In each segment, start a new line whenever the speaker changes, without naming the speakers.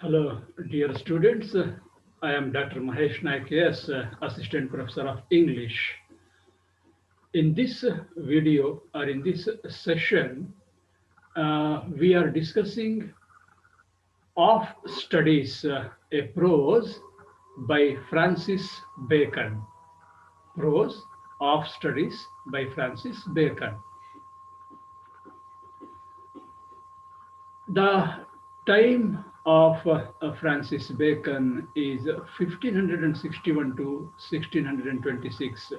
Hello, dear students. I am Dr. Mahesh Naik, yes, Assistant Professor of English. In this video or in this session, we are discussing of studies, a prose by Francis Bacon. Prose of studies by Francis Bacon. The time of Francis Bacon is 1561 to 1626.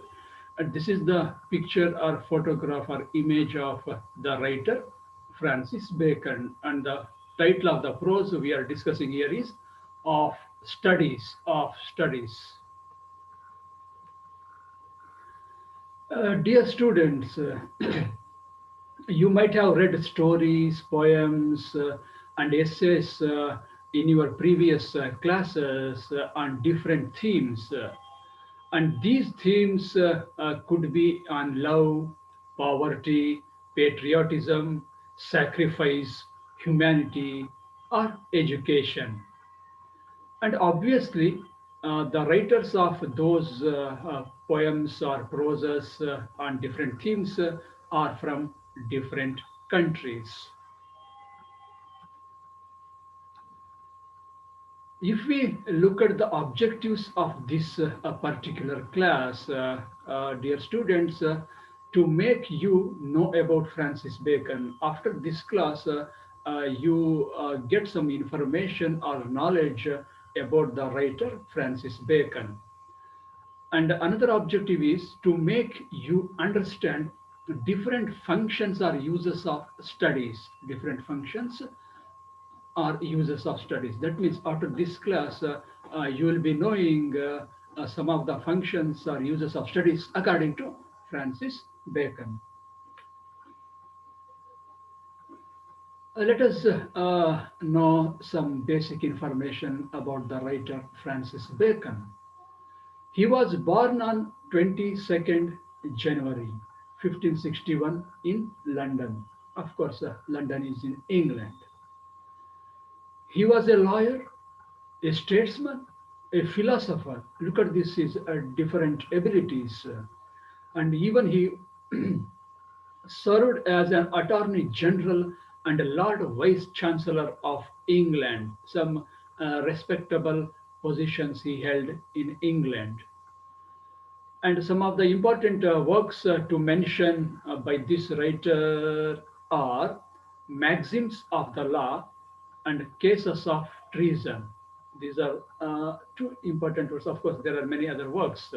This is the picture or photograph or image of the writer Francis Bacon, and the title of the prose we are discussing here is of studies of studies. Dear students, you might have read stories, poems, and essays in your previous classes on different themes. And these themes could be on love, poverty, patriotism, sacrifice, humanity, or education. And obviously, the writers of those poems or proses on different themes are from different countries. If we look at the objectives of this particular class, dear students, to make you know about Francis Bacon, after this class, you get some information or knowledge about the writer Francis Bacon. And another objective is to make you understand different functions or uses of studies, different functions are users of studies. That means after this class, you will be knowing some of the functions or uses of studies according to Francis Bacon. Let us know some basic information about the writer Francis Bacon. He was born on 22nd January 1561 in London. Of course, London is in England. He was a lawyer, a statesman, a philosopher. Look at this, his different abilities. And even he served as an attorney general and a Lord Vice Chancellor of England. Some respectable positions he held in England. And some of the important works to mention by this writer are Maxims of the Law and Cases of Treason. These are two important works. Of course, there are many other works.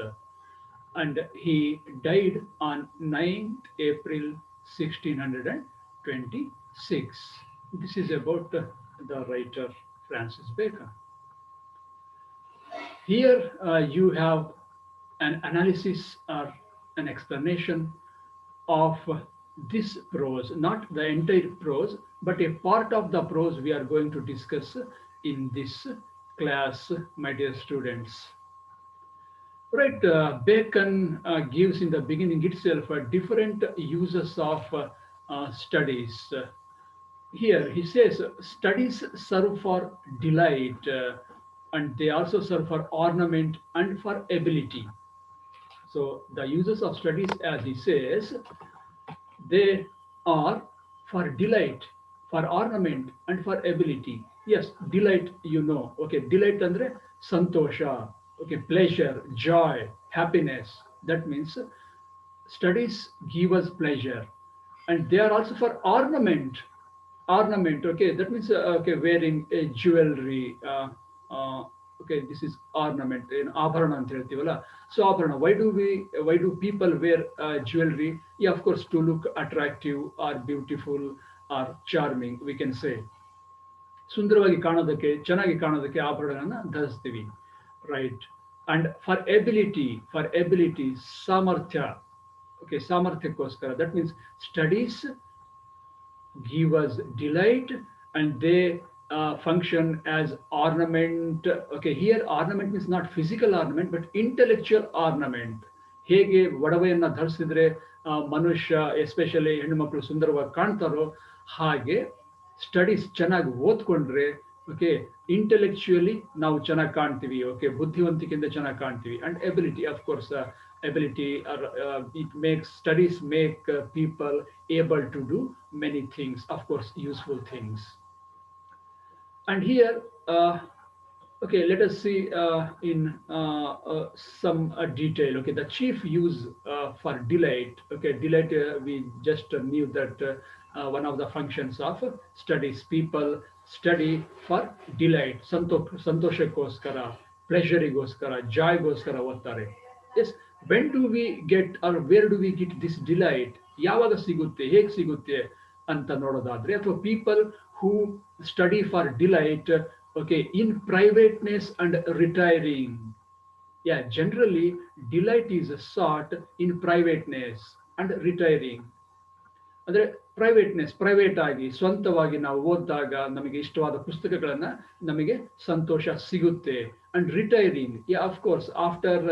And he died on 9th April 1626. This is about the writer Francis Bacon. Here you have an analysis or an explanation of this prose, not the entire prose, but a part of the prose we are going to discuss in this class, my dear students. Right, Bacon gives in the beginning itself different uses of studies. Here he says studies serve for delight and they also serve for ornament and for ability. So the uses of studies, as he says, they are for delight, for ornament, and for ability. Yes, delight, you know. Okay, delight andre santosha. Okay, pleasure, joy, happiness. That means studies give us pleasure, and they are also for ornament. Ornament. Okay, that means okay, wearing a jewelry. Okay, this is ornament in abharana ಅಂತ ಹೇಳ್ತೀವಲ್ಲ. So abharana, why do people wear jewelry? Yeah, of course, to look attractive or beautiful or charming, we can say. ಸುಂದರವಾಗಿ ಕಾಣೋದಕ್ಕೆ, ಚೆನ್ನಾಗಿ ಕಾಣೋದಕ್ಕೆ ಆಭರಣಗಳನ್ನ ಧರಿಸ್ತೀವಿ, right. And for ability ಸಾಮರ್ಥ್ಯ. Okay, ಸಾಮರ್ಥ್ಯಕ್ಕೋಸ್ಕರ. That means studies give us delight and they function as ornament. Okay, here ornament means not physical ornament but intellectual ornament. ಹೇಗೆ ಒಡವೆಯನ್ನ ಧರಿಸಿದ್ರೆ ಮನುಷ್ಯ ಎಸ್ಪೆಷಲಿ ಹೆಣ್ಣು ಮಕ್ಕಳು ಸುಂದರವಾಗಿ ಕಾಣ್ತಾರೋ ಹಾಗೆ ಸ್ಟಡೀಸ್ ಚೆನ್ನಾಗಿ ಓದ್ಕೊಂಡ್ರೆ ಓಕೆ ಇಂಟೆಲೆಕ್ಚುಯಲಿ ನಾವು ಚೆನ್ನಾಗಿ ಕಾಣ್ತೀವಿ, ಓಕೆ ಬುದ್ಧಿವಂತಿಕೆಯಿಂದ ಚೆನ್ನಾಗಿ ಕಾಣ್ತೀವಿ. And ability of course, ability or it makes studies make people able to do many things, of course useful things. And here, okay, let us see in some detail. Okay, the chief use for delight. Okay, delight, we just knew that one of the functions of studies. People study for delight, santoshakoskara, pleasuregoskara, joygoskara ಓದ್ತಾರೆ. Yes, when do we get or where do we get this delight? ಯಾವಾಗ ಸಿಗುತ್ತೆ, ಹೇಗೆ ಸಿಗುತ್ತೆ ಅಂತ ನೋಡೋದಾದ್ರೆ, ಅಥವಾ people who study for delight, okay, in privateness and retiring. Yeah, generally delight is sought in privateness and retiring. ಅಂದರೆ ಪ್ರೈವೇಟ್ನೆಸ್, private ಆಗಿ ಸ್ವಂತವಾಗಿ ನಾವು ಓದಿದಾಗ ನಮಗೆ ಇಷ್ಟವಾದ ಪುಸ್ತಕಗಳನ್ನ ನಮಗೆ ಸಂತೋಷ ಸಿಗುತ್ತೆ. And retiring, of course after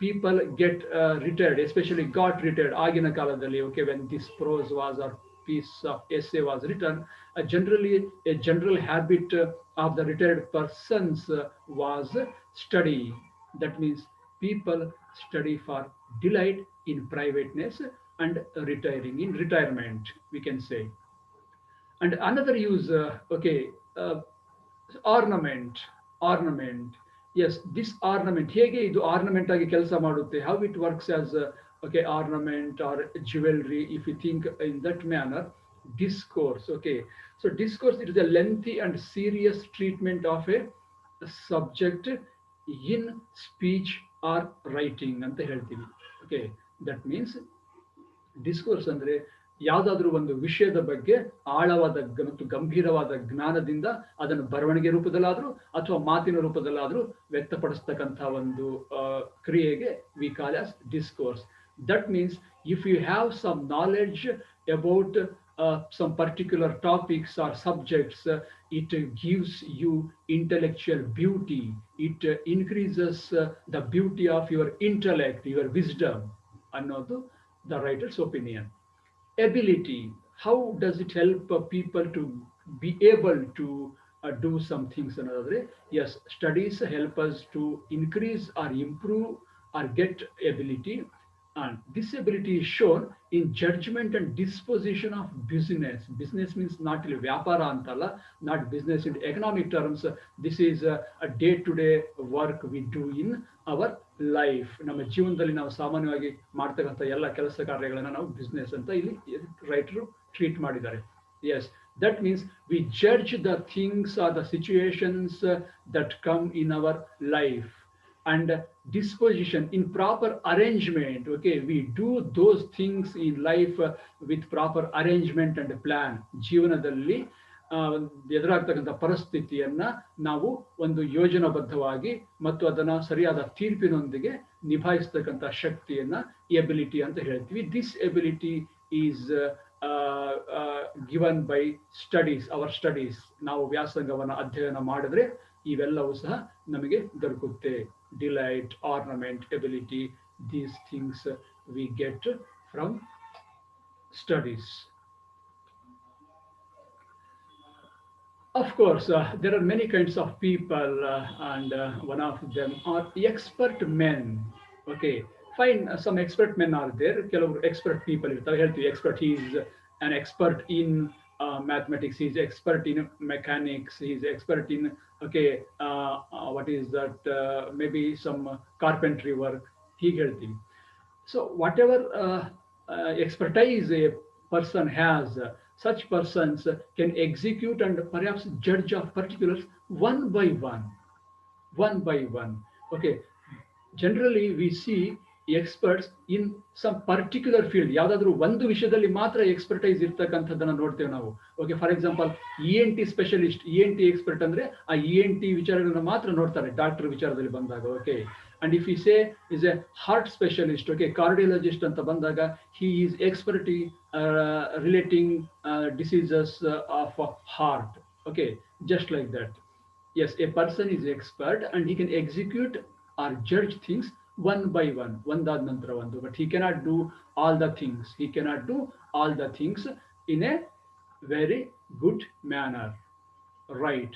people get retired, especially got retired ಆಗಿನ ಕಾಲದಲ್ಲಿ, okay, when this prose was are piece of essay was written, generally a general habit of the retired persons was study. That means people study for delight in privateness and retiring, in retirement we can say. And another use, okay, ornament, ornament. Yes, this ornament, ಹೇಗೆ ಇದು ornament ಆಗಿ ಕೆಲಸ ಮಾಡುತ್ತೆ, how it works as okay, ornament or jewelry, if you think in that manner. Discourse, okay, so discourse, it is a lengthy and serious treatment of a subject in speech or writing ಅಂತ ಹೇಳ್ತೀವಿ. Okay, that means discourse ಅಂದ್ರೆ ಯಾವುದಾದ್ರೂ ಒಂದು ವಿಷಯದ ಬಗ್ಗೆ ಆಳವಾದ ಮತ್ತು ಗಂಭೀರವಾದ ಜ್ಞಾನದಿಂದ ಅದನ್ನು ಬರವಣಿಗೆ ರೂಪದಲ್ಲಾದ್ರೂ ಅಥವಾ ಮಾತಿನ ರೂಪದಲ್ಲಾದ್ರೂ ವ್ಯಕ್ತಪಡಿಸ್ತಕ್ಕಂಥ ಒಂದು ಕ್ರಿಯೆಗೆ we call as discourse. That means if you have some knowledge about some particular topics or subjects, it gives you intellectual beauty. It increases the beauty of your intellect, your wisdom. ಅನ್ನೋದು the writer's opinion. Ability, how does it help people to be able to do some things? Another, yes, studies help us to increase or improve or get ability. And this ability is shown in judgment and disposition of business. Business means not vyapara antala, not business in economic terms. This is a day-to-day work we do in our life. ನಮ್ಮ ಜೀವನದಲ್ಲಿ ನಾವು ಸಾಮಾನ್ಯವಾಗಿ ಮಾಡ್ತಕ್ಕಂಥ ಎಲ್ಲ ಕೆಲಸ ಕಾರ್ಯಗಳನ್ನು ನಾವು business ಅಂತ ಇಲ್ಲಿ ರೈಟರು ಟ್ರೀಟ್ ಮಾಡಿದ್ದಾರೆ. Yes, that means we judge the things or the situations that come in our life. And disposition, in proper arrangement, okay, we do those things in life with proper arrangement and plan. ಜೀವನದಲ್ಲಿ ಎದುರಾಗ್ತಕ್ಕಂಥ ಪರಿಸ್ಥಿತಿಯನ್ನ ನಾವು ಒಂದು ಯೋಜನಾಬದ್ಧವಾಗಿ ಮತ್ತು ಅದನ್ನ ಸರಿಯಾದ ತೀರ್ಪಿನೊಂದಿಗೆ ನಿಭಾಯಿಸ್ತಕ್ಕಂಥ ಶಕ್ತಿಯನ್ನ ability ಅಂತ ಹೇಳ್ತೀವಿ. This ability is given by studies, our studies. ನಾವು ವ್ಯಾಸಂಗವನ್ನು ಅಧ್ಯಯನ ಮಾಡಿದ್ರೆ ಇವೆಲ್ಲವೂ ಸಹ ನಮಗೆ ದೊರಕುತ್ತೆ. Delight, ornament, ability, these things we get from studies. Of course, there are many kinds of people, and one of them are expert men. Okay, fine. Some expert men are there. ಕೆಲವರು expert people ಇರ್ತಾರೆ. ಹೇಳ್ತೀವಿ expert. He is an expert in mathematics. He is expert in mechanics. He is expert in, okay, what is that? Maybe some carpentry work. ಹೀಗೆ ಹೇಳ್ತೀವಿ. So whatever expertise a person has, such persons can execute and perhaps judge of particulars one by one, one by one. Okay, generally we see experts in some particular field. ಯಾವುದಾದ್ರೂ ಒಂದು ವಿಷಯದಲ್ಲಿ ಮಾತ್ರ expertise ಇರ್ತಕ್ಕಂಥದ್ದನ್ನ ನೋಡ್ತೇವೆ ನಾವು. Okay, for example ENT specialist, ENT expert ಅಂದ್ರೆ ಆ ENT ವಿಚಾರಗಳನ್ನ ಮಾತ್ರ ನೋಡ್ತಾರೆ ಡಾಕ್ಟರ್ ವಿಚಾರದಲ್ಲಿ ಬಂದಾಗ. Okay, and if we say is a heart specialist, okay, cardiologist anta bandaga, he is expert relating diseases of heart. Okay, just like that. Yes, a person is expert and he can execute or judge things one by one, ಒಂದಾದ ನಂತರ ಒಂದು, but he cannot do all the things. He cannot do all the things in a very good manner, right?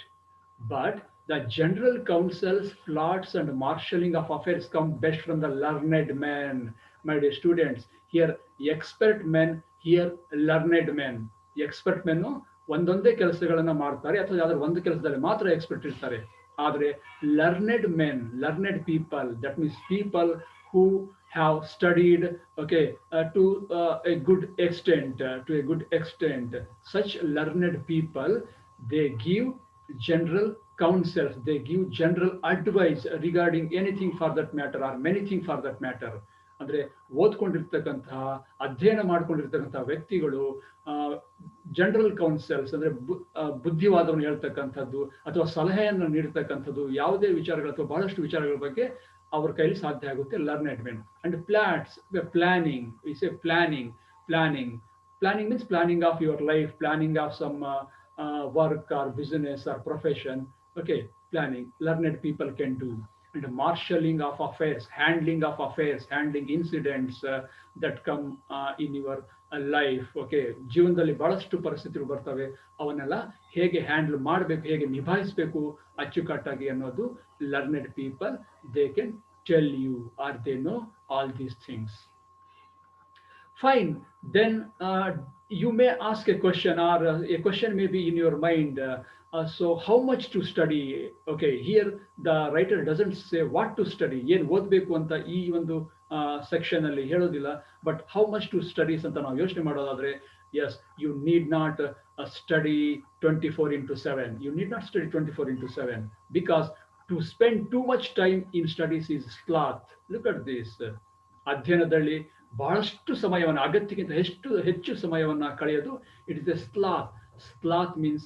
But the general counsels, plots, and marshalling of affairs come best from the learned men, my dear students. Here, expert men, here, learned men. Expert ಮೆನ್ನು ಒಂದೊಂದೇ ಕೆಲಸಗಳನ್ನ ಮಾಡ್ತಾರೆ ಅಥವಾ ಯಾವ್ದಾದ್ರು ಒಂದು ಕೆಲಸದಲ್ಲಿ ಮಾತ್ರ expert ಇರ್ತಾರೆ. ಆದರೆ learned men, learned people, that means people who have studied, okay, a good extent, to a good extent, such learned people, they give general counsels, they give general advice regarding anything for that matter or many things for that matter. ಅಂದ್ರೆ ಓದ್ಕೊಂಡಿರ್ತಕ್ಕಂತಹ ಅಧ್ಯಯನ ಮಾಡ್ಕೊಂಡಿರ್ತಕ್ಕಂತಹ ವ್ಯಕ್ತಿಗಳು general councils ಅಂದ್ರೆ ಬುದ್ಧಿವಾದವನ್ನು ಹೇಳ್ತಕ್ಕಂಥದ್ದು ಅಥವಾ ಸಲಹೆಯನ್ನು ನೀಡತಕ್ಕಂಥದ್ದು ಯಾವುದೇ ವಿಚಾರಗಳು ಅಥವಾ ಬಹಳಷ್ಟು ವಿಚಾರಗಳ ಬಗ್ಗೆ ಅವ್ರ ಕೈಲಿ ಸಾಧ್ಯ ಆಗುತ್ತೆ. Learned men and plots, planning, we say planning, planning, planning means planning of your life, planning of some work or business or profession. Okay, planning, learned people can do. And marshalling of affairs, handling incidents that come in your life. Okay, ಜೀವನದಲ್ಲಿ ಬಹಳಷ್ಟು ಪರಿಸ್ಥಿತಿಗಳು ಬರ್ತವೆ, ಅವನ್ನೆಲ್ಲ ಹೇಗೆ handle ಮಾಡಬೇಕು, ಹೇಗೆ ನಿಭಾಯಿಸಬೇಕು ಅಚ್ಚುಕಟ್ಟಾಗಿ ಅನ್ನೋದು learned people they can tell you are they know all these things. Fine. Then you may ask a question, or a question may be in your mind. So, how much to study? Okay, here the writer doesn't say what to study. ಏನು ಓದಬೇಕು ಅಂತ ಈ ಒಂದು section ಅಲ್ಲಿ ಹೇಳೋದಿಲ್ಲ. But how much to studies ಅಂತ ನಾವು ಯೋಚನೆ ಮಾಡೋದಾದ್ರೆ, yes, you need not study 24/7. You need not study 24/7 because to spend too much time in studies is sloth. Look at this. ಅಧ್ಯಯನದಲ್ಲಿ ಬಹಳಷ್ಟು ಸಮಯವನ್ನು ಅಗತ್ಯಕ್ಕಿಂತ ಹೆಚ್ಚು ಸಮಯವನ್ನು ಕಳೆಯೋದು, it is a sloth. Sloth means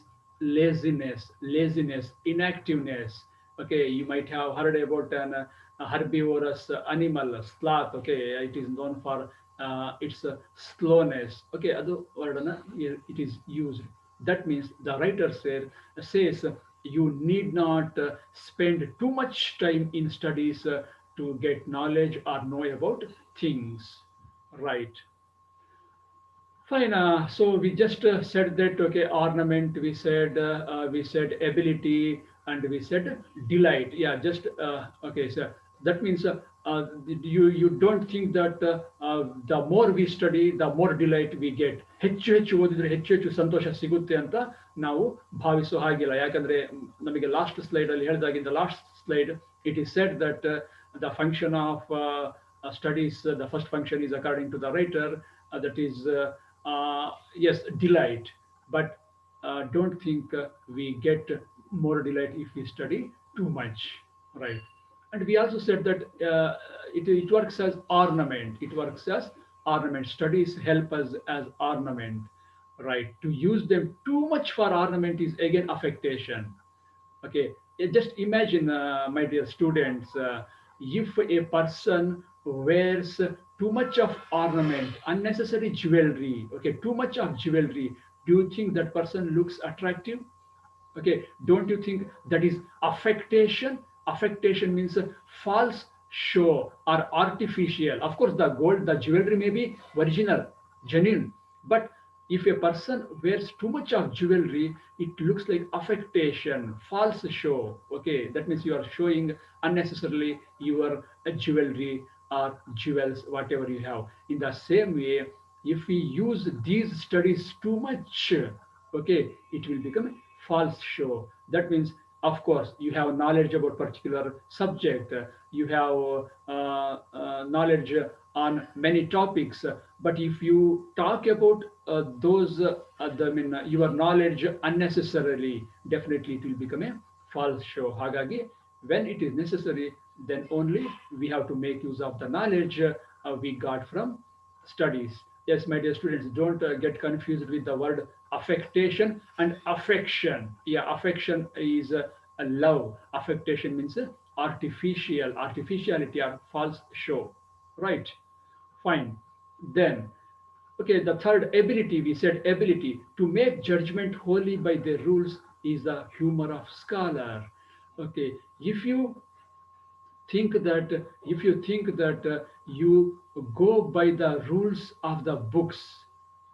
laziness, inactiveness. Okay, you might have heard about an herbivorous animal, sloth. Okay, it is known for its slowness. Okay, adu word it is used. That means the writer says you need not spend too much time in studies to get knowledge or know about things. Right. Fine. So we just said that, okay, ornament. We said ability, and we said delight. Yeah, just okay. So that means you don't think that the more we study, the more delight we get. ಹೆಚ್ಚು ಹೆಚ್ಚು ಓದಿದ್ರೆ ಹೆಚ್ಚು ಹೆಚ್ಚು ಸಂತೋಷ ಸಿಗುತ್ತೆ ಅಂತ ನಾವು ಭಾವಿಸೋ ಹಾಗಿಲ್ಲ. ಯಾಕಂದ್ರೆ ನಮಗೆ ಲಾಸ್ಟ್ ಸ್ಲೈಡ್ ಅಲ್ಲಿ ಹೇಳಿದಾಗಿಂದ last slide it is said that the function of studies, the first function is according to the writer, that is, yes, delight. But don't think we get more delight if we study too much, right? And we also said that it works as ornament. It works as ornament. Studies help us as ornament, right? To use them too much for ornament is again affectation. Okay, just imagine, my dear students, if a person wears too much of ornament, unnecessary jewelry, okay, too much of jewelry, do you think that person looks attractive? Okay, don't you think that is affectation? Affectation means false show or artificial. Of course, the gold, the jewelry may be original, genuine, but if a person wears too much of jewelry, it looks like affectation, false show. Okay, that means you are showing unnecessarily your jewelry or jewels, whatever you have. In the same way, if we use these studies too much, okay, it will become false show. That means, of course, you have knowledge about particular subject, you have knowledge on many topics, but if you talk about those your knowledge unnecessarily, definitely it will become a false show. Hagagi, when it is necessary, then only we have to make use of the knowledge we got from studies. Yes, my dear students, don't get confused with the word affectation and affection. Yeah, affection is a love. Affectation means artificiality or false show. Right? Fine. Then, okay, the third ability, we said ability to make judgment wholly by the rules is the humor of scholar. Okay, if you think that you go by the rules of the books,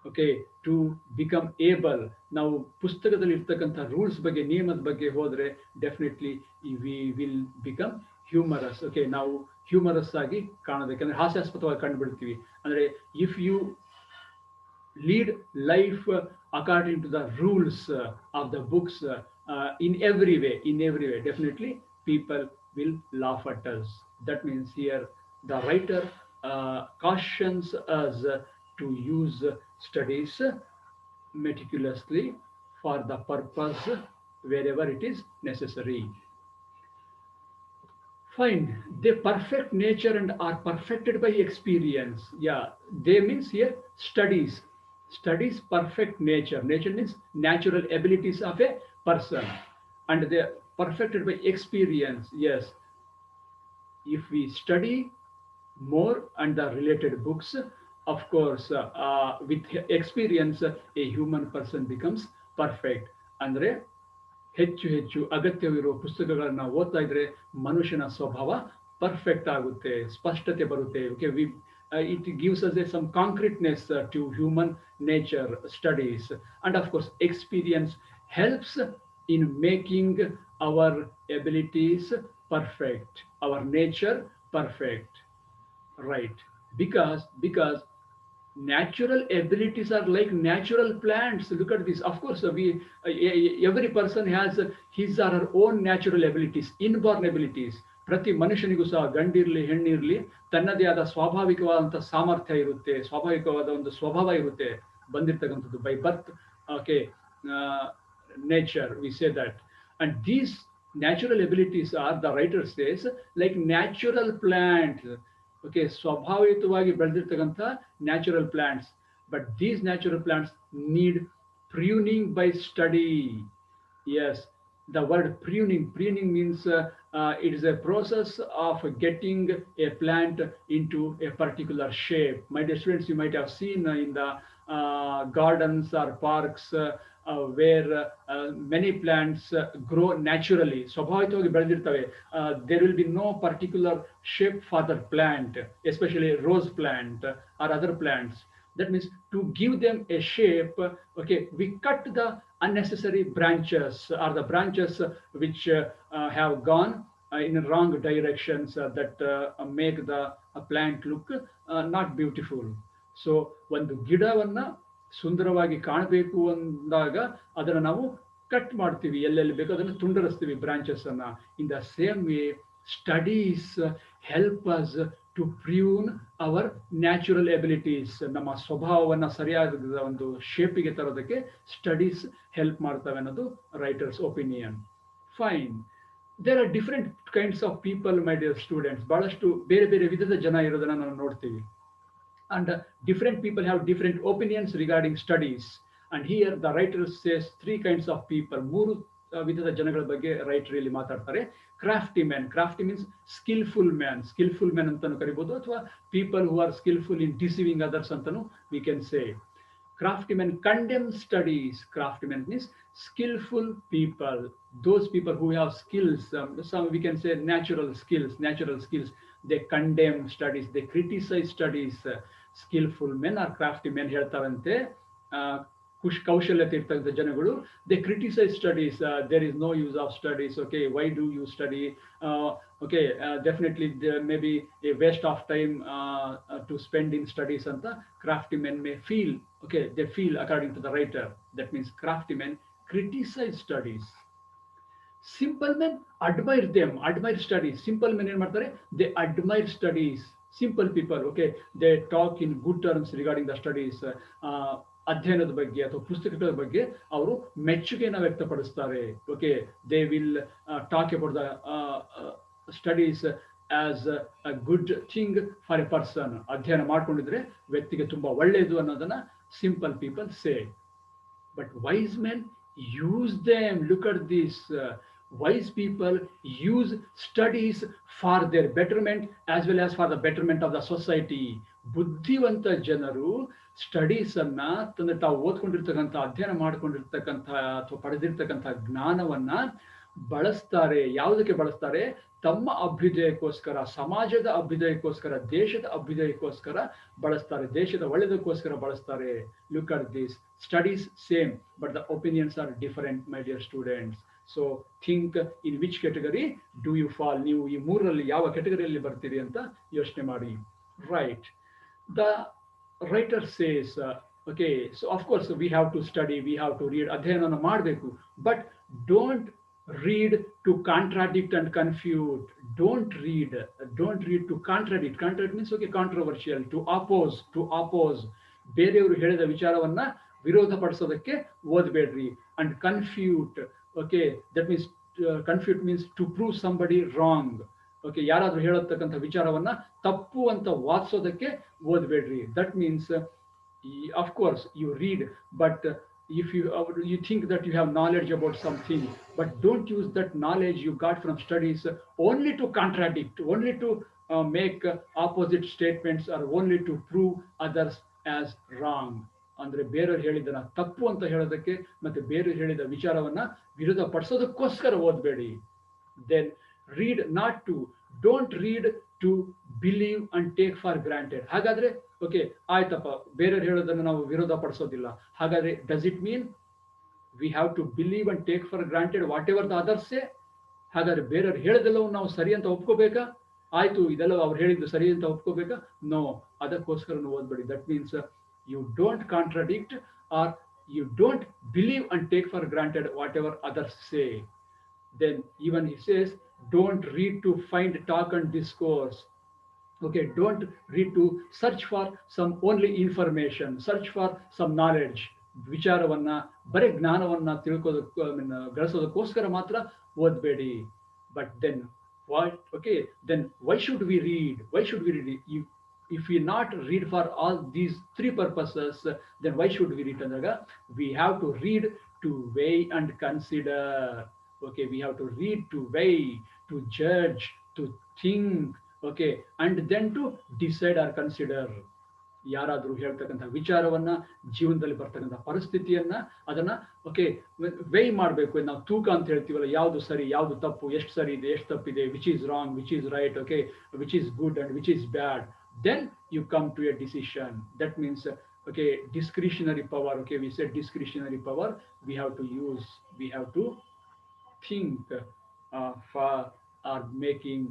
okay, to become able. ನಾವು ಪುಸ್ತಕದಲ್ಲಿ ಇರ್ತಕ್ಕಂಥ rules ಬಗ್ಗೆ ನಿಯಮದ ಬಗ್ಗೆ ಹೋದ್ರೆ definitely we will become humorous. Okay, ನಾವು humorous ಆಗಿ ಕಾಣೋದಕ್ಕೆ ಅಂದ್ರೆ ಹಾಸ್ಯಾಸ್ಪದವಾಗಿ ಕಂಡುಬಿಡ್ತೀವಿ. ಅಂದ್ರೆ if you lead life according to the rules of the books, in every way, definitely people will laugh at us. That means here the writer cautions us to use studies meticulously for the purpose wherever it is necessary. Fine. They perfect nature and are perfected by experience. Yeah, they means here studies. Studies perfect nature. Nature means natural abilities of a person, and they are perfected by experience. Yes, if we study more and the related books, of course, with experience, a human person becomes perfect. ಅಂದ್ರೆ ಹೆಚ್ಚು ಹೆಚ್ಚು ಅಗತ್ಯವಿರುವ ಪುಸ್ತಕಗಳನ್ನ ಓದ್ತಾ ಇದ್ರೆ ಮನುಷ್ಯನ ಸ್ವಭಾವ perfect ಆಗುತ್ತೆ, ಸ್ಪಷ್ಟತೆ ಬರುತ್ತೆ. Okay, we it gives us some concreteness to human nature studies. And of course experience helps in making our abilities perfect, our nature perfect, right? Because natural abilities are like natural plants. Look at this. Of course we every person has his or her own natural abilities, inborn abilities. ಪ್ರತಿ ಮನುಷ್ಯನಿಗೂ ಸಹ ಗಂಡಿರ್ಲಿ ಹೆಣ್ಣಿರ್ಲಿ ತನ್ನದೇ ಆದ ಸ್ವಾಭಾವಿಕವಾದಂಥ ಸಾಮರ್ಥ್ಯ ಇರುತ್ತೆ, ಸ್ವಾಭಾವಿಕವಾದ ಒಂದು ಸ್ವಭಾವ ಇರುತ್ತೆ ಬಂದಿರತಕ್ಕಂಥದ್ದು by birth. Okay, nature we say that. And these natural abilities are, the writer says, like natural plants. Okay, ಸ್ವಾಭಾವಿಕವಾಗಿ ಬೆಳೆದಿರ್ತಕ್ಕಂಥ natural plants. But these natural plants need pruning by study. Yes, the word pruning means it is a process of getting a plant into a particular shape. My dear students, you might have seen in the gardens or parks where many plants grow naturally. ಸ್ವಾಭಾವಿಕವಾಗಿ ಬೆಳೆದಿರ್ತವೆ. There will be no particular shape for the plant, especially rose plant or other plants. That means to give them a shape, okay, we cut the unnecessary branches or the branches which have gone in wrong directions that make the plant look not beautiful. So ಒಂದು ಗಿಡವನ್ನ ಸುಂದರವಾಗಿ ಕಾಣಬೇಕು ಅಂದಾಗ ಅದನ್ನು ನಾವು cut ಮಾಡ್ತೀವಿ, ಎಲ್ಲೆಲ್ಲಿ ಬೇಕೋ ಅದನ್ನು ತುಂಡರಿಸ್ತೀವಿ ಬ್ರಾಂಚಸ್ ಅನ್ನ. In the same way studies help us to prune our natural abilities. ನಮ್ಮ ಸ್ವಭಾವವನ್ನು ಸರಿಯಾದ ಒಂದು ಶೇಪಿಗೆ ತರೋದಕ್ಕೆ ಸ್ಟಡೀಸ್ ಹೆಲ್ಪ್ ಮಾಡ್ತವೆ ಅನ್ನೋದು writers opinion. Fine. There are different kinds of people, my dear students. ಬಹಳಷ್ಟು ಬೇರೆ ಬೇರೆ ವಿಧದ ಜನ ಇರೋದನ್ನ ನಾವು ನೋಡ್ತೀವಿ. And different people have different opinions regarding studies. And here the writer says three kinds of people. ಮೂರು ವಿಧದ ಜನಗಳ ಬಗ್ಗೆ ರೈಟರ್ ಇಲ್ಲಿ ಮಾತಾಡ್ತಾರೆ. Crafty man. Crafty means skillful man. Skillful man ಅಂತಾನು ಕರಿಬಹುದು, ಅಥವಾ people who are skillful in deceiving others ಅಂತಾನು we can say. Craftsmen condemn studies. Craftsmen means skillful people, those people who have skills, some we can say natural skills. They condemn studies, they criticize studies. Skillful men or crafty men ಹೇಳ್ತಾರಂತೆ, ಕೌಶಲ್ಯತೆ ಇರ್ತಕ್ಕಂಥ ಜನಗಳು, they criticise studies. There is no use of studies. Okay, why do you study? Okay, definitely may be a waste of time to spend in studies ಅಂತ crafty men may feel. Okay, they feel according to the writer. That means crafty men criticize studies. Simple men admire them, admire studies. Simple men ಏನು ಮಾಡ್ತಾರೆ? They admire studies. Simple people, okay, they talk in good terms regarding the studies. ಅಧ್ಯಯನದ ಬಗ್ಗೆ ಅಥವಾ ಪುಸ್ತಕಗಳ ಬಗ್ಗೆ ಅವರು ಮೆಚ್ಚುಗೆಯನ್ನು ವ್ಯಕ್ತಪಡಿಸ್ತಾರೆ. Okay, they will talk about the studies as a good thing for A person. ಅಧ್ಯಯನ ಮಾಡ್ಕೊಂಡಿದ್ರೆ ವ್ಯಕ್ತಿಗೆ ತುಂಬಾ ಒಳ್ಳೆಯದು ಅನ್ನೋದನ್ನ simple people say. But wise men use them. Look at this. Wise people use studies for their betterment as well as for the betterment of the society. ಬುದ್ಧಿವಂತ ಜನರು studies ಅನ್ನ ತಾವು ಓದ್ಕೊಂಡಿರ್ತಕ್ಕಂಥ, ಅಧ್ಯಯನ ಮಾಡ್ಕೊಂಡಿರ್ತಕ್ಕಂಥ ಅಥವಾ ಪಡೆದಿರ್ತಕ್ಕಂಥ ಜ್ಞಾನವನ್ನ ಬಳಸ್ತಾರೆ. ಯಾವುದಕ್ಕೆ ಬಳಸ್ತಾರೆ? ತಮ್ಮ ಅಭ್ಯುದಯಕ್ಕೋಸ್ಕರ, ಸಮಾಜದ ಅಭ್ಯುದಯಕ್ಕೋಸ್ಕರ, ದೇಶದ ಅಭ್ಯುದಯಕ್ಕೋಸ್ಕರ ಬಳಸ್ತಾರೆ, ದೇಶದ ಒಳ್ಳೆದಕ್ಕೋಸ್ಕರ ಬಳಸ್ತಾರೆ. Look at this, studies same but the opinions are different my dear students. So think in which category do you fall, ನೀವು ಈ ಮೂರರಲ್ಲಿ ಯಾವ ಕೆಟಗರಿಯಲ್ಲಿ ಬರ್ತೀರಿ ಅಂತ ಯೋಚನೆ ಮಾಡಿ. Right. The writer says, okay, so of course we have to study, we have to read, ಅಧ್ಯಯನವನ್ನು ಮಾಡಬೇಕು, but don't read to contradict and confute. Don't read to contradict means okay, controversial, to oppose ಬೇರೆಯವರು ಹೇಳಿದ ವಿಚಾರವನ್ನ ವಿರೋಧ ಪಡಿಸೋದಕ್ಕೆ ಓದಬೇಡ್ರಿ. And confute, okay, that means confute means to prove somebody wrong. Okay, ಯಾರಾದ್ರೂ ಹೇಳತಕ್ಕಂಥ ವಿಚಾರವನ್ನ ತಪ್ಪು ಅಂತ ವಾದಿಸೋದಕ್ಕೆ ಓದಬೇಡ್ರಿ. ದಟ್ ಮೀನ್ಸ್ of course you read, but if you think that you have knowledge about something, but don't use that knowledge you got from studies only to contradict, only to make opposite statements, or only to prove others as wrong. ಅಂದ್ರೆ ಬೇರೆಯವರು ಹೇಳಿದ್ದನ್ನ ತಪ್ಪು ಅಂತ ಹೇಳೋದಕ್ಕೆ ಮತ್ತೆ ಬೇರೆಯವರು ಹೇಳಿದ ವಿಚಾರವನ್ನ ವಿರೋಧ ಪಡಿಸೋದಕ್ಕೋಸ್ಕರ ಓದಬೇಡಿ. Then read not to, don't read to believe and take for granted. ಹಾಗಾದ್ರೆ ಓಕೆ ಆಯ್ತಪ್ಪ, ಬೇರೆಯವ್ರು ಹೇಳೋದನ್ನು ನಾವು ವಿರೋಧ ಪಡಿಸೋದಿಲ್ಲ, ಹಾಗಾದ್ರೆ does it mean we have to believe and take for granted whatever the others say? ಹಾಗಾದ್ರೆ ಬೇರೆಯವ್ರು ಹೇಳೋದೆಲ್ಲವೂ ನಾವು ಸರಿ ಅಂತ ಒಪ್ಕೋಬೇಕಾ? ಆಯ್ತು, ಇದೆಲ್ಲ ಅವ್ರು ಹೇಳಿದ್ದು ಸರಿ ಅಂತ ಒಪ್ಕೋಬೇಕಾ? ನೋ, ಅದಕ್ಕೋಸ್ಕರ ಓದ್ಬೇಡಿ. That means you don't contradict or you don't believe and take for granted whatever others say. Then even he says, don't read to find talk and discourse. Okay, don't read to search for some only information, search for some knowledge. ವಿಚಾರವನ್ನ, ಬರೀ ಜ್ಞಾನವನ್ನ ತಿಳ್ಕೋದಕ್ಕೆ ಗಳಿಸೋದಕ್ಕೋಸ್ಕರ ಮಾತ್ರ ಓದಬೇಡಿ. But then what? Okay, then why should we read? If we not read for all these three purposes, then why should we read? Andaga we have to read to weigh and consider. Okay, we have to read to weigh, to judge, to think, okay, and then to decide or consider. ಯಾರಾದರೂ ಹೇಳ್ತಕ್ಕಂಥ ವಿಚಾರವನ್ನ, ಜೀವನದಲ್ಲಿ ಬರ್ತಕ್ಕಂಥ ಪರಿಸ್ಥಿತಿಯನ್ನ, ಅದನ್ನ okay way ಮಾಡಬೇಕು. ನಾವು ತೂಕ ಅಂತ ಹೇಳ್ತೀವಲ್ಲ, ಯಾವುದು ಸರಿ, ಯಾವುದು ತಪ್ಪು, ಎಷ್ಟು ಸರಿ ಇದೆ, ಎಷ್ಟು ತಪ್ಪಿದೆ, which is wrong, which is right, okay, which is good and which is bad. Then you come to a decision. That means okay, discretionary power. Okay, we said discretionary power we have to use, we have to think for or making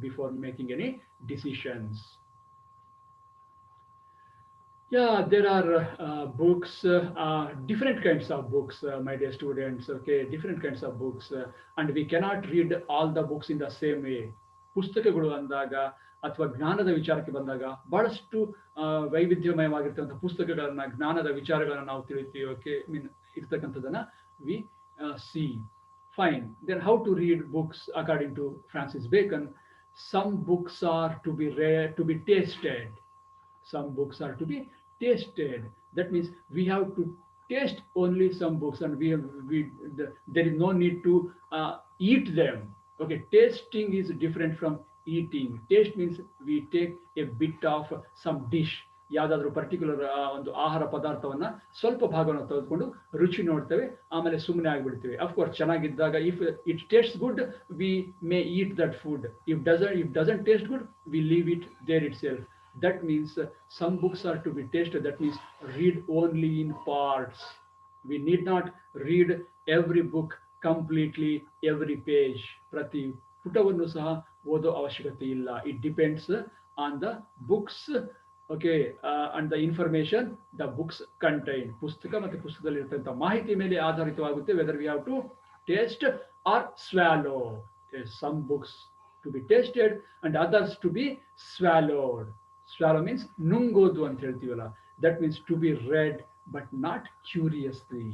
before making any decisions. Yeah, there are books, different kinds of books, my dear students. Okay, different kinds of books, and we cannot read all the books in the same way. ಪುಸ್ತಕಗಳು ಅಂದಾಗ ಅಥವಾ ಜ್ಞಾನದ ವಿಚಾರಕ್ಕೆ ಬಂದಾಗ ಬಹಳಷ್ಟು ವೈವಿಧ್ಯಮಯವಾಗಿರ್ತಕ್ಕಂಥ ಪುಸ್ತಕಗಳನ್ನ, ಜ್ಞಾನದ ವಿಚಾರಗಳನ್ನ ನಾವು ತಿಳಿತೀವಿ. ಓಕೆ, ಮೀನ್ ಇರ್ತಕ್ಕಂಥದ್ದನ್ನ we see. Fine. Then how to read books according to Francis Bacon? Some books are to be tasted. Some books are to be tasted. That means we have to taste only some books, and there is no need to eat them. Okay, tasting is different from eating. Taste means we take a bit of some dish, ಯಾವುದಾದ್ರೂ particular ಒಂದು ಆಹಾರ ಪದಾರ್ಥವನ್ನ ಸ್ವಲ್ಪ ಭಾಗವನ್ನು ತೆಗೆದುಕೊಂಡು ರುಚಿ ನೋಡ್ತೇವೆ, ಆಮೇಲೆ ಸುಮ್ಮನೆ ಆಗಿಬಿಡ್ತೇವೆ. ಅಫ್ಕೋರ್ಸ್ ಚೆನ್ನಾಗಿದ್ದಾಗ if it taste good we may eat that food. If doesn't taste good we leave it there itself. That means some books are to be tasted. That means read only in parts. We need not read every book completely, every page. Prati putavannu saha odo avashyakate illa. It depends on the books, okay, and the information the books contain. Pustaka ಮತ್ತೆ ಪುಸ್ತಕದಲ್ಲಿ ಇರತಕ್ಕಂಥ ಮಾಹಿತಿ ಮೇಲೆ ಆಧಾರಿತವಾಗುತ್ತೆ whether we have to taste or swallow. There's some books to be tasted and others to be swallowed. Swallow means ನುಂಗೋದು ಅಂತ ಹೇಳ್ತೀವಲ್ಲ. That means to be read but not curiously.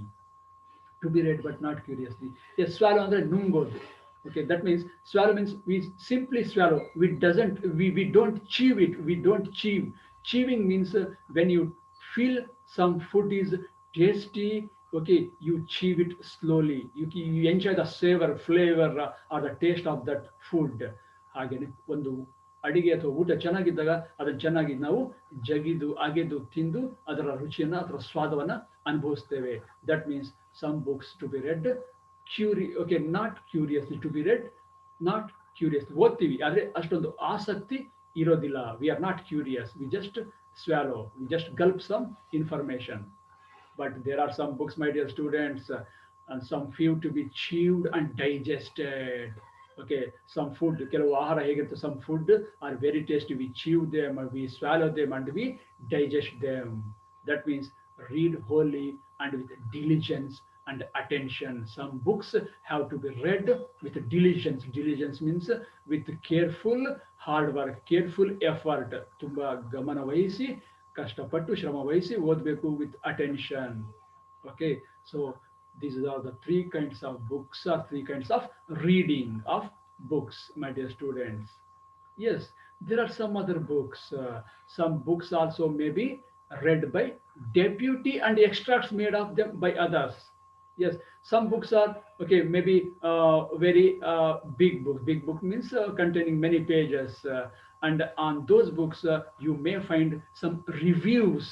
To be read but not curiously. Yes, swallow ಅಂದ್ರೆ ನುಂಗೋದು. Okay, that means swallow means we simply swallow. We don't chew it. We don't chew. Chewing means when you feel some food is tasty, okay, you chew it slowly. You enjoy the savor, flavor, or the taste of that food. ಹಾಗೇನೆ ಒಂದು ಅಡಿಗೆ ಅಥವಾ ಊಟ ಚೆನ್ನಾಗಿದ್ದಾಗ ಅದನ್ನು ಚೆನ್ನಾಗಿ ನಾವು ಜಗಿದು ಅಗೆದು ತಿಂದು ಅದರ ರುಚಿಯನ್ನ ಅಥವಾ ಸ್ವಾದವನ್ನ ಅನುಭವಿಸ್ತೇವೆ. That means some books to be read Okay, not curiously to be read, not curious ಓದ್ತೀವಿ ಆದರೆ ಅಷ್ಟೊಂದು ಆಸಕ್ತಿ ಇರೋದಿಲ್ಲ. We are not curious, we just swallow, we just gulp some information. But there are some books, my dear students, and some few to be chewed and digested. Okay, some food, ಕೆಲವು ಆಹಾರ ಹೇಗಿರುತ್ತೆ, some food are very tasty, we chew them, we swallow them, and we digest them. That means read wholly and with diligence and attention. Some books have to be read with diligence. Diligence means with careful hard work, careful effort. ತುಂಬಾ ಗಮನ ವಹಿಸಿ, ಕಷ್ಟಪಟ್ಟು ಶ್ರಮ ವಹಿಸಿ ಓದಬೇಕು with attention. Okay, so these are the three kinds of books, or three kinds of reading of books, my dear students. Yes, there are some other books. Some books also may be read by deputy and extracts made of them by others. Yes, some books are okay, maybe very big books. Big book means containing many pages, and on those books you may find some reviews.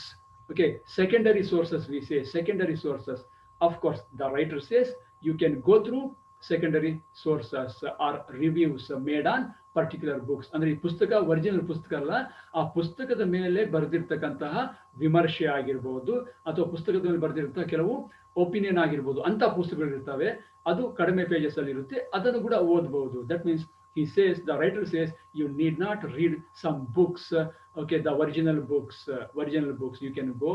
Okay, secondary sources, we say secondary sources. Of course, the writer says you can go through secondary sources or reviews made on particular books. ಅಂದ್ರೆ ಈ ಪುಸ್ತಕ original ಪುಸ್ತಕ ಅಲ್ಲ, ಆ ಪುಸ್ತಕದ ಮೇಲೆ ಬರೆದಿರ್ತಕ್ಕಂತಹ ವಿಮರ್ಶೆ ಆಗಿರ್ಬೋದು, ಅಥವಾ ಪುಸ್ತಕದ ಮೇಲೆ ಬರೆದಿರ್ತಕ್ಕಂಥ ಕೆಲವು ಒಪಿನಿಯನ್ ಆಗಿರ್ಬೋದು, ಅಂತ ಪುಸ್ತಕಗಳು ಇರ್ತವೆ. ಅದು ಕಡಿಮೆ ಪೇಜಸ್ ಅಲ್ಲಿ ಇರುತ್ತೆ, ಅದನ್ನು ಕೂಡ ಓದಬಹುದು. That means he says, the writer says, you need not read some books, okay, the original books, you can go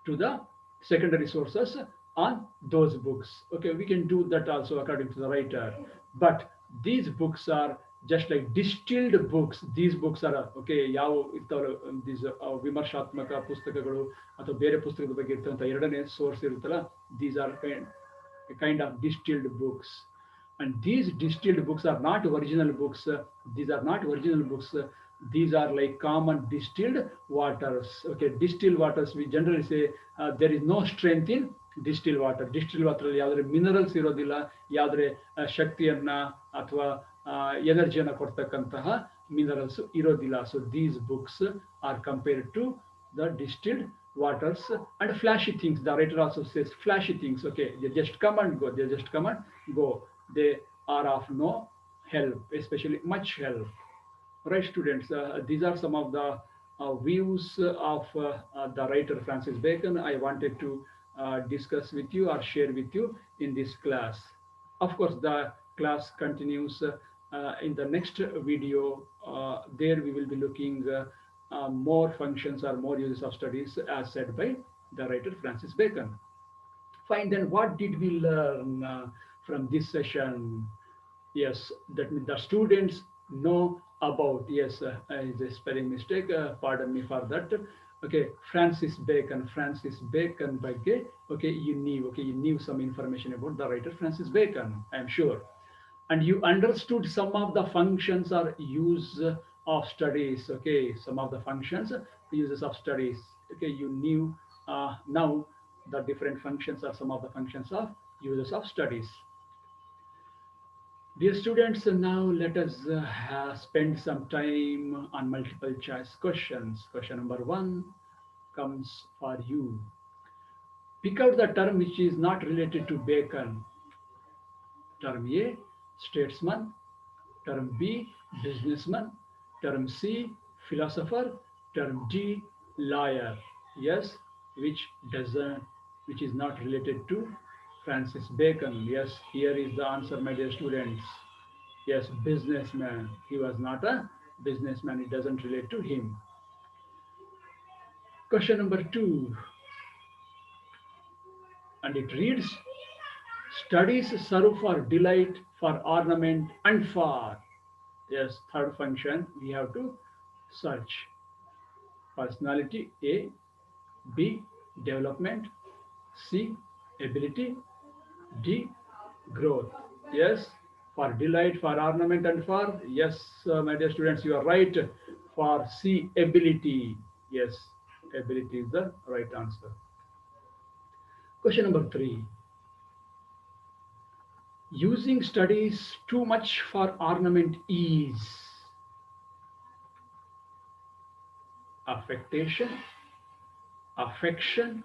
to the secondary sources on those books. Okay, we can do that also according to the writer. But these books are just like distilled books. These books are okay, ಯಾವ ಇರ್ತಾವಲ್ಲ, these ವಿಮರ್ಶಾತ್ಮಕ ಪುಸ್ತಕಗಳು ಅಥವಾ ಬೇರೆ ಪುಸ್ತಕದ ಬಗ್ಗೆ ಇರ್ತಂತ ಎರಡನೇ source ಇರುತ್ತಲ್ಲ, these are kind of distilled books. And these distilled books are not original books. These are not original books. These are like common distilled waters. Okay, distilled waters, we generally say there is no strength in distilled water. Distilled water ಅಲ್ಲಿ ಯಾವುದೇ minerals ಇರೋದಿಲ್ಲ, ಯಾವುದೇ ಶಕ್ತಿಯನ್ನ ಅಥವಾ ಎನರ್ಜಿಯನ್ನು ಕೊಡ್ತಕ್ಕಂತಹ minerals ಇರೋದಿಲ್ಲ. So these books are compared to the distilled waters and flashy things. The writer also says flashy things. Okay, they just come and go. They just come and go. They are of no help, especially much help. Right, students? These are some of the views of the writer Francis Bacon I wanted to discuss with you or share with you in this class. Of course, the class continues in the next video. There we will be looking more functions or more uses of studies as said by the writer Francis Bacon. Fine, then what did we learn from this session? Yes, that means the students know about, yes, is a spelling mistake, pardon me for that. Okay, Francis Bacon ಬಗ್ಗೆ, okay, you knew some information about the writer Francis Bacon, I am sure. And you understood some of the functions or use of studies. Okay, some of the functions, uses of studies. Okay, you knew now the different functions or some of the functions of uses of studies. Dear students, now let us spend some time on multiple choice questions. Question number 1 comes for you. Pick out the term which is not related to Bacon. Term A, statesman. Term B, businessman. Term C, philosopher. Term D, lawyer. Yes, which is not related to Francis Bacon. Yes, here is the answer, my dear students. Yes, businessman. He was not a businessman. It doesn't relate to him. Question number 2. And it reads, studies serve for delight, for ornament, and for. Yes, third function we have to search. Personality A, B, development, C, ability, D, growth. Yes, for delight, for ornament, and for, yes, my dear students, you are right. For C, ability. Yes, ability is the right answer. Question number 3. Using studies too much for ornament is affectation, affection,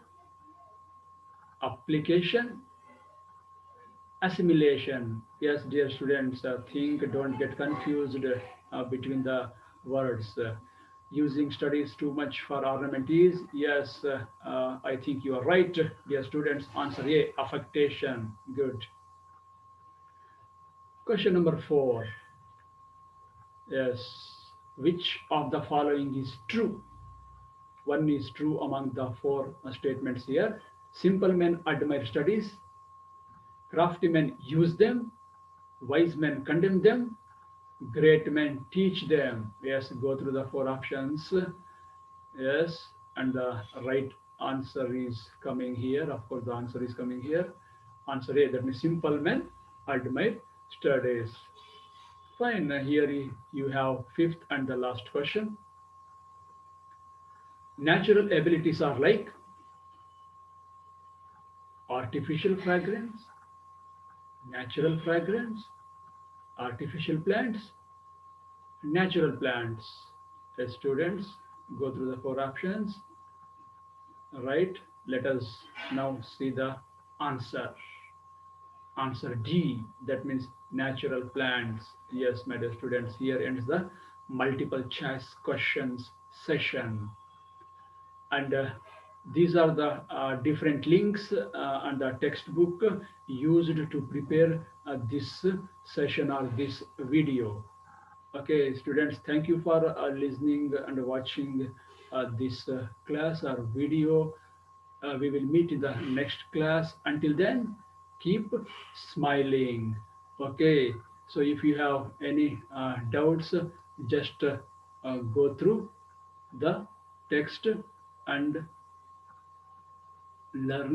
application, assimilation. Yes, dear students, think, don't get confused between the words. Using studies too much for ornament is, yes, I think you are right, dear students. Answer A, affectation. Good. Question number 4. Yes, which of the following is true? One is true among the four statements here. Simple men admire studies, crafty men use them, wise men condemn them, great men teach them. Yes, go through the four options. Yes, and the right answer is coming here. Of course, the answer is coming here. Answer A, that means simple men admire studies. Fine, here you have fifth and the last question. Natural abilities are like artificial fragrance, natural fragrance, artificial plants, natural plants. As students, go through the four options. Right, let us now see the answer. Answer D, that means natural plants. Yes, my dear students, here ends the multiple choice questions session. And these are the different links and the textbook used to prepare this session or this video. Okay, students, thank you for listening and watching this class or video. We will meet in the next class. Until then, keep smiling. Okay, so if you have any doubts, just go through the text and learn